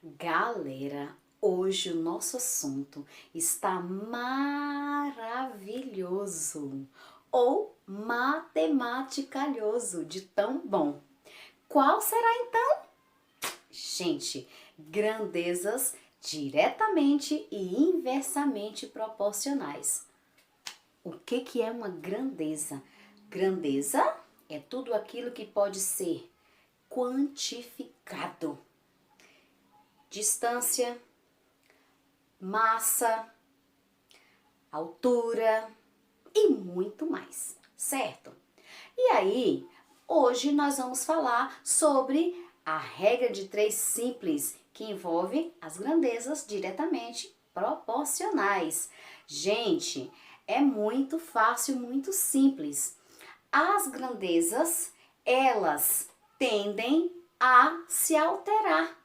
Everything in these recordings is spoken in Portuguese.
Galera, hoje o nosso assunto está maravilhoso ou matematicalhoso de tão bom. Qual será então? Gente, grandezas diretamente e inversamente proporcionais. O que é uma grandeza? Grandeza é tudo aquilo que pode ser quantificado. Distância, massa, altura e muito mais, certo? E aí, hoje nós vamos falar sobre a regra de 3 simples, que envolve as grandezas diretamente proporcionais. Gente, é muito fácil, muito simples. As grandezas, elas tendem a se alterar.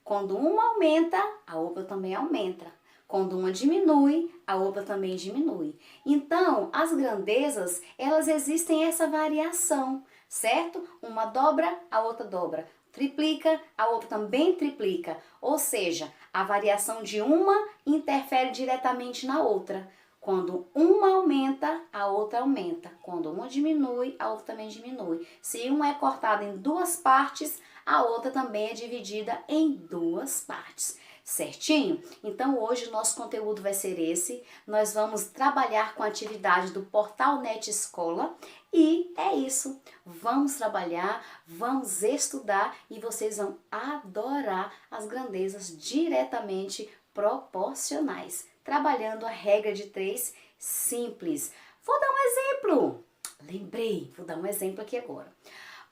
Quando uma aumenta, a outra também aumenta. Quando uma diminui, a outra também diminui. Então, as grandezas, elas existem essa variação, certo? Uma dobra, a outra dobra. Triplica, a outra também triplica. Ou seja, a variação de uma interfere diretamente na outra. Quando uma aumenta, a outra aumenta. Quando uma diminui, a outra também diminui. Se uma é cortada em 2 partes, a outra também é dividida em 2 partes. Certinho? Então hoje o nosso conteúdo vai ser esse. Nós vamos trabalhar com a atividade do Portal Net Escola e é isso. Vamos trabalhar, vamos estudar e vocês vão adorar as grandezas diretamente proporcionais, trabalhando a regra de 3 simples. Vou dar um exemplo. Lembrei, vou dar um exemplo aqui agora.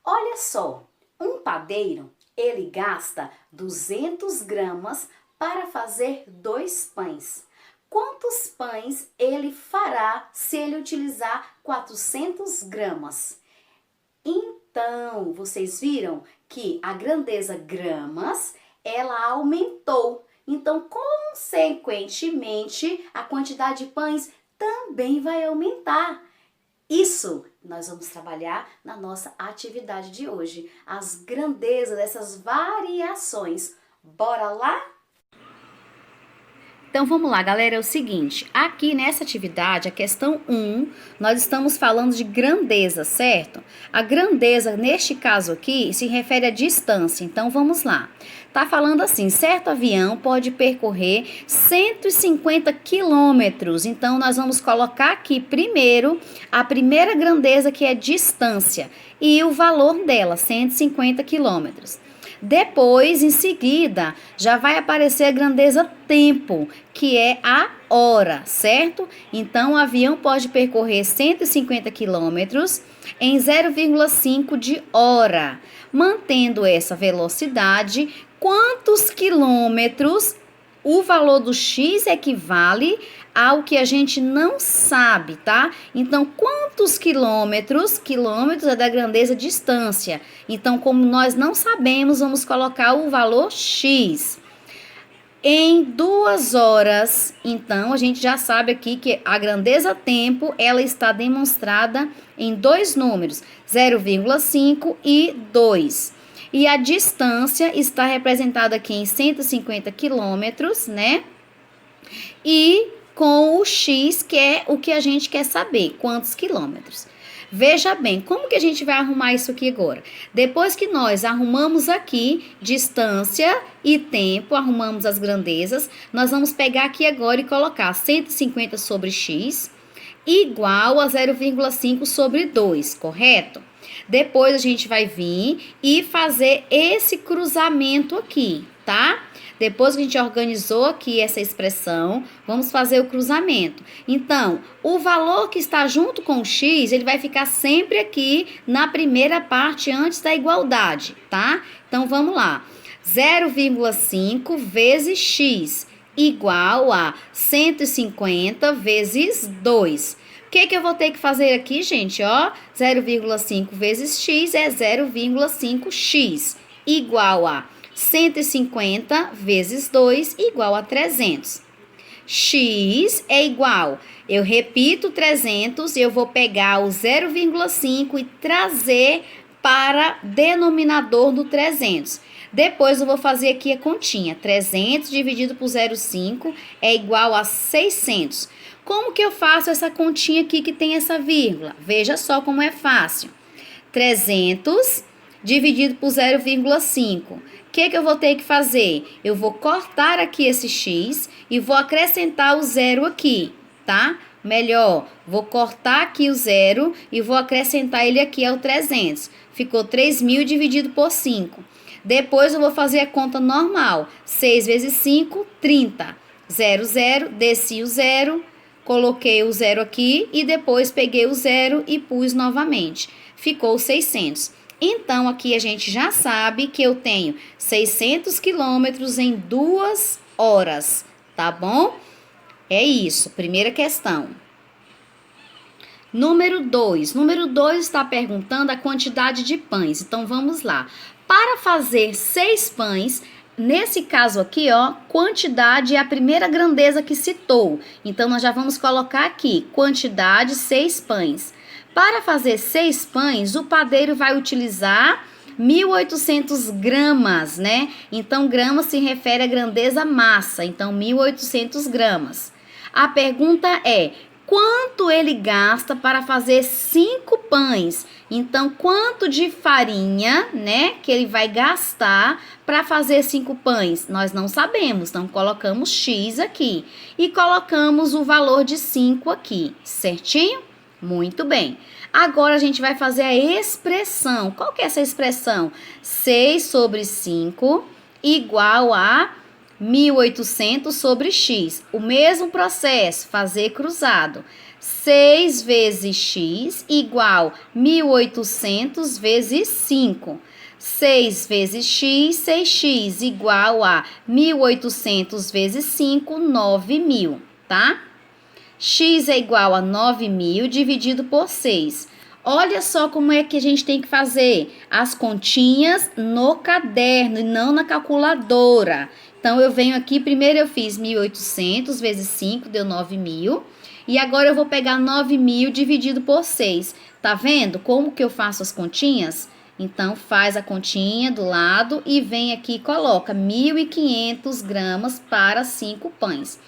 Olha só, um padeiro, ele gasta 200 gramas para fazer 2 pães. Quantos pães ele fará se ele utilizar 400 gramas? Então, vocês viram que a grandeza gramas, ela aumentou. Então, consequentemente, a quantidade de pães também vai aumentar. Isso nós vamos trabalhar na nossa atividade de hoje. As grandezas dessas variações. Bora lá? Então vamos lá, galera, é o seguinte, aqui nessa atividade, a questão 1, nós estamos falando de grandeza, certo? A grandeza, neste caso aqui, se refere à distância, então vamos lá. Tá falando assim, certo avião pode percorrer 150 quilômetros, então nós vamos colocar aqui primeiro a primeira grandeza que é distância e o valor dela, 150 quilômetros. Depois, em seguida, já vai aparecer a grandeza tempo, que é a hora, certo? Então, o avião pode percorrer 150 quilômetros em 0,5 de hora. Mantendo essa velocidade, quantos quilômetros o valor do x equivale ao que a gente não sabe, tá? Então, quantos quilômetros? Quilômetros é da grandeza distância. Então, como nós não sabemos, vamos colocar o valor x. Em 2 horas, então, a gente já sabe aqui que a grandeza tempo, ela está demonstrada em 2 números, 0,5 e 2. E a distância está representada aqui em 150 quilômetros, né? E com o x, que é o que a gente quer saber, quantos quilômetros. Veja bem, como que a gente vai arrumar isso aqui agora? Depois que nós arrumamos aqui distância e tempo, arrumamos as grandezas, nós vamos pegar aqui agora e colocar 150 sobre x igual a 0,5 sobre 2, correto? Depois a gente vai vir e fazer esse cruzamento aqui, tá? Depois que a gente organizou aqui essa expressão, vamos fazer o cruzamento. Então, o valor que está junto com o x, ele vai ficar sempre aqui na primeira parte antes da igualdade, tá? Então, vamos lá. 0,5 vezes x igual a 150 vezes 2. O que eu vou ter que fazer aqui, gente? Ó, 0,5 vezes x é 0,5x igual a 150 vezes 2 igual a 300. X é igual, eu repito 300, eu vou pegar o 0,5 e trazer para denominador do 300. Depois eu vou fazer aqui a continha. 300 dividido por 0,5 é igual a 600. Como que eu faço essa continha aqui que tem essa vírgula? Veja só como é fácil. 300 dividido por 0,5. O que eu vou ter que fazer? Eu vou cortar aqui esse x e vou acrescentar o zero aqui, tá? Melhor, vou cortar aqui o zero e vou acrescentar ele aqui ao 300. Ficou 3.000 dividido por 5. Depois eu vou fazer a conta normal. 6 vezes 5, 30. 0, 0, desci o zero, coloquei o zero aqui e depois peguei o zero e pus novamente. Ficou 600. Então, aqui a gente já sabe que eu tenho 600 quilômetros em 2 horas, tá bom? É isso, primeira questão. Número 2. Número 2 está perguntando a quantidade de pães. Então, vamos lá. Para fazer 6 pães, nesse caso aqui, ó, quantidade é a primeira grandeza que citou. Então, nós já vamos colocar aqui, quantidade 6 pães. Para fazer 6 pães, o padeiro vai utilizar 1.800 gramas, né? Então, gramas se refere à grandeza massa. Então, 1.800 gramas. A pergunta é, quanto ele gasta para fazer 5 pães? Então, quanto de farinha, né, que ele vai gastar para fazer 5 pães? Nós não sabemos, então colocamos X aqui e colocamos o valor de 5 aqui, certinho? Muito bem. Agora, a gente vai fazer a expressão. Qual que é essa expressão? 6 sobre 5 igual a 1.800 sobre x. O mesmo processo, fazer cruzado. 6 vezes x igual 1.800 vezes 5. 6 vezes x, 6x igual a 1.800 vezes 5, 9.000, tá? X é igual a 9.000 dividido por 6. Olha só como é que a gente tem que fazer as continhas no caderno e não na calculadora. Então, eu venho aqui, primeiro eu fiz 1.800 vezes 5, deu 9.000. E agora eu vou pegar 9.000 dividido por 6. Tá vendo como que eu faço as continhas? Então, faz a continha do lado e vem aqui e coloca 1.500 gramas para 5 pães.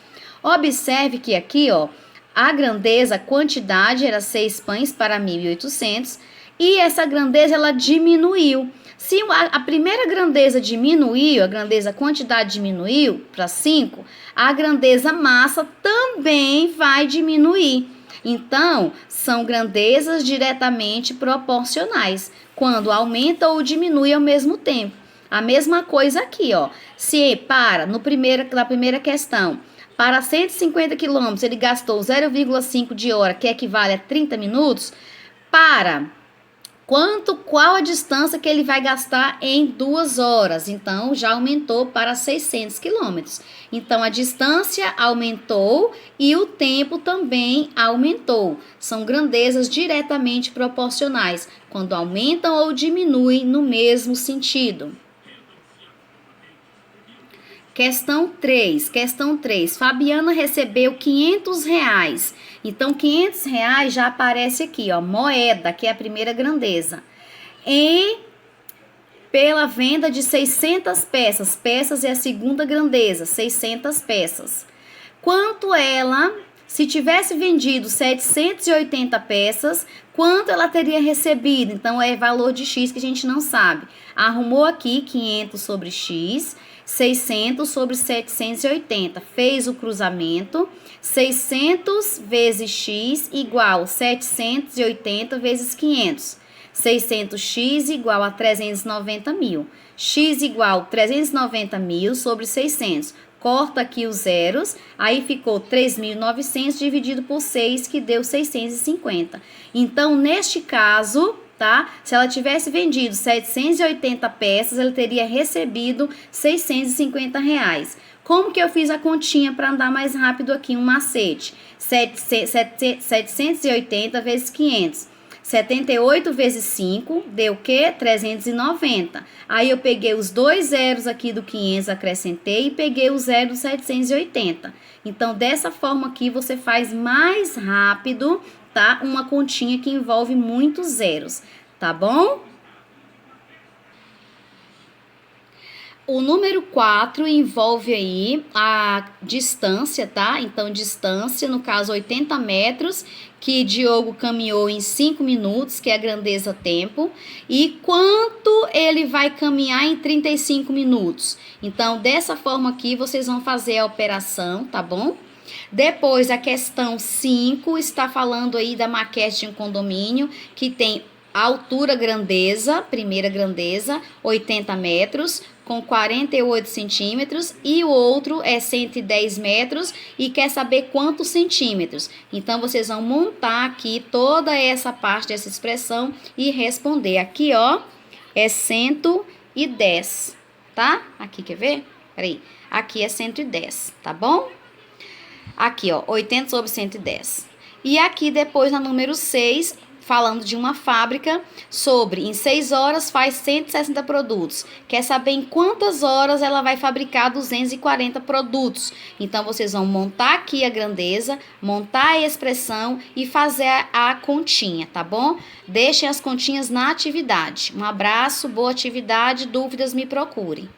Observe que aqui, ó, a grandeza, a quantidade era 6 pães para 1.800 e essa grandeza ela diminuiu. Se a primeira grandeza diminuiu, a quantidade diminuiu para 5, a grandeza massa também vai diminuir. Então, são grandezas diretamente proporcionais, quando aumenta ou diminui ao mesmo tempo. A mesma coisa aqui, ó. Se na primeira questão, para 150 quilômetros, ele gastou 0,5 de hora, que equivale a 30 minutos. Qual a distância que ele vai gastar em 2 horas? Então, já aumentou para 600 quilômetros. Então, a distância aumentou e o tempo também aumentou. São grandezas diretamente proporcionais, quando aumentam ou diminuem no mesmo sentido. Questão 3. Fabiana recebeu 500 reais. Então, 500 reais já aparece aqui, ó, moeda, que é a primeira grandeza. E pela venda de 600 peças. Peças é a segunda grandeza, 600 peças. Quanto ela, se tivesse vendido 780 peças, quanto ela teria recebido? Então, é valor de X que a gente não sabe. Arrumou aqui 500 sobre X, 600 sobre 780. Fez o cruzamento. 600 vezes X igual 780 vezes 500. 600x igual a 390.000. X igual 390.000 sobre 600. Corta aqui os zeros, aí ficou 3.900 dividido por 6, que deu 650. Então, neste caso, tá? Se ela tivesse vendido 780 peças, ela teria recebido 650 reais. Como que eu fiz a continha para andar mais rápido aqui? Um macete. 780 vezes 500. 78 vezes 5 deu o quê? 390. Aí eu peguei os dois zeros aqui do 500, acrescentei e peguei o zero do 780. Então, dessa forma aqui, você faz mais rápido, tá? Uma continha que envolve muitos zeros, tá bom? O número 4 envolve aí a distância, tá? Então, distância, no caso, 80 metros, que Diogo caminhou em 5 minutos, que é a grandeza tempo. E quanto ele vai caminhar em 35 minutos? Então, dessa forma aqui, vocês vão fazer a operação, tá bom? Depois, a questão 5 está falando aí da maquete de um condomínio que tem altura, grandeza, primeira grandeza, 80 metros, com 48 centímetros, e o outro é 110 metros e quer saber quantos centímetros. Então, vocês vão montar aqui toda essa parte dessa expressão e responder. Aqui, ó, é 110, tá? Aqui, quer ver? Peraí. Aqui é 110, tá bom? Aqui, ó, 80 sobre 110. E aqui depois na número 6, falando de uma fábrica sobre em 6 horas faz 160 produtos. Quer saber em quantas horas ela vai fabricar 240 produtos. Então, vocês vão montar aqui a grandeza, montar a expressão e fazer a continha, tá bom? Deixem as continhas na atividade. Um abraço, boa atividade, dúvidas me procurem.